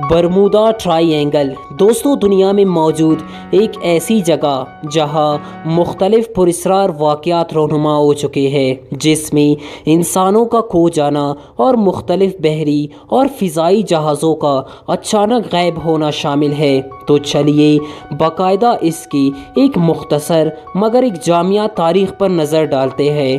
Bermuda try angle دوستوں دنیا میں موجود ایک ایسی جگہ جہاں مختلف پراسرار واقعات رونما ہو چکے ہیں، جس میں انسانوں کا کھو جانا اور مختلف بحری اور فضائی جہازوں کا اچانک غائب ہونا شامل ہے۔ تو چلیے باقاعدہ اس کی ایک مختصر مگر ایک جامع تاریخ پر نظر ڈالتے ہیں۔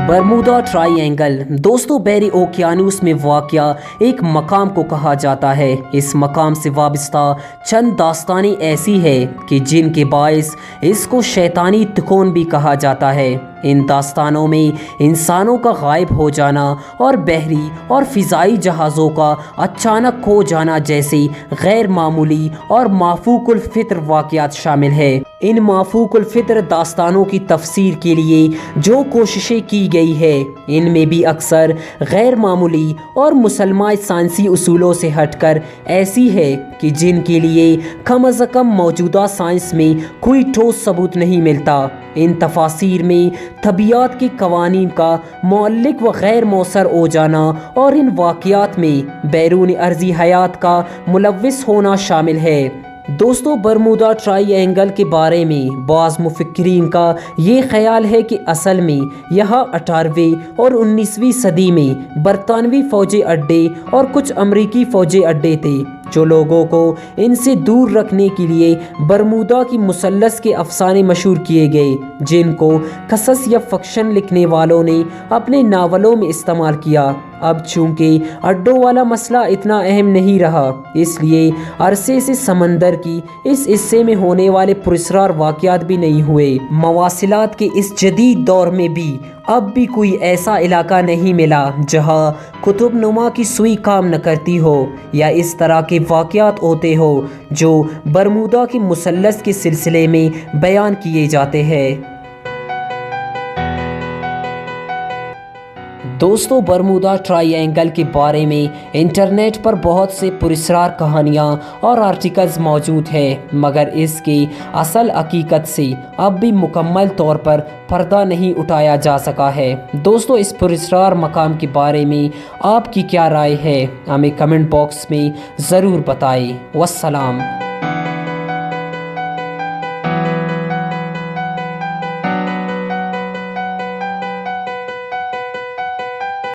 برمودا ٹرائی اینگل دوستوں بحری اوقیانوس میں واقع ایک مقام کو کہا جاتا ہے۔ اس مقام سے وابستہ چند داستانیں ایسی ہیں کہ جن کے باعث اس کو شیطانی تکون بھی کہا جاتا ہے۔ ان داستانوں میں انسانوں کا غائب ہو جانا اور بحری اور فضائی جہازوں کا اچانک کھو جانا جیسے غیر معمولی اور مافوق الفطر واقعات شامل ہیں۔ ان مافوق الفطر داستانوں کی تفسیر کے لیے جو کوششیں کی گئی ہے ان میں بھی اکثر غیر معمولی اور مسلمہ سائنسی اصولوں سے ہٹ کر ایسی ہے کہ جن کے لیے کم از کم موجودہ سائنس میں کوئی ٹھوس ثبوت نہیں ملتا۔ ان تفاسیر میں طبیعت کے قوانین کا معلق و غیر مؤثر ہو جانا اور ان واقعات میں بیرون ارضی حیات کا ملوث ہونا شامل ہے۔ دوستوں برمودا ٹرائی اینگل کے بارے میں بعض مفکرین کا یہ خیال ہے کہ اصل میں یہاں 18ویں اور 19ویں صدی میں برطانوی فوجی اڈے اور کچھ امریکی فوجی اڈے تھے جو لوگوں کو ان سے دور رکھنے کے لیے برمودا کی مثلث کے افسانے مشہور کیے گئے، جن کو قصص یا فکشن لکھنے والوں نے اپنے ناولوں میں استعمال کیا۔ اب چونکہ اڈوں والا مسئلہ اتنا اہم نہیں رہا، اس لیے عرصے سے سمندر کی اس حصے میں ہونے والے پراسرار واقعات بھی نہیں ہوئے۔ مواصلات کے اس جدید دور میں بھی اب بھی کوئی ایسا علاقہ نہیں ملا جہاں قطب نما کی سوئی کام نہ کرتی ہو یا اس طرح کے واقعات ہوتے ہو جو برمودا کے مثلث کے سلسلے میں بیان کیے جاتے ہیں۔ دوستوں برمودا ٹرائی اینگل کے بارے میں انٹرنیٹ پر بہت سے پراسرار کہانیاں اور آرٹیکلز موجود ہیں، مگر اس کی اصل حقیقت سے اب بھی مکمل طور پر پردہ نہیں اٹھایا جا سکا ہے۔ دوستوں اس پراسرار مقام کے بارے میں آپ کی کیا رائے ہے؟ ہمیں کمنٹ باکس میں ضرور بتائیں۔ والسلام۔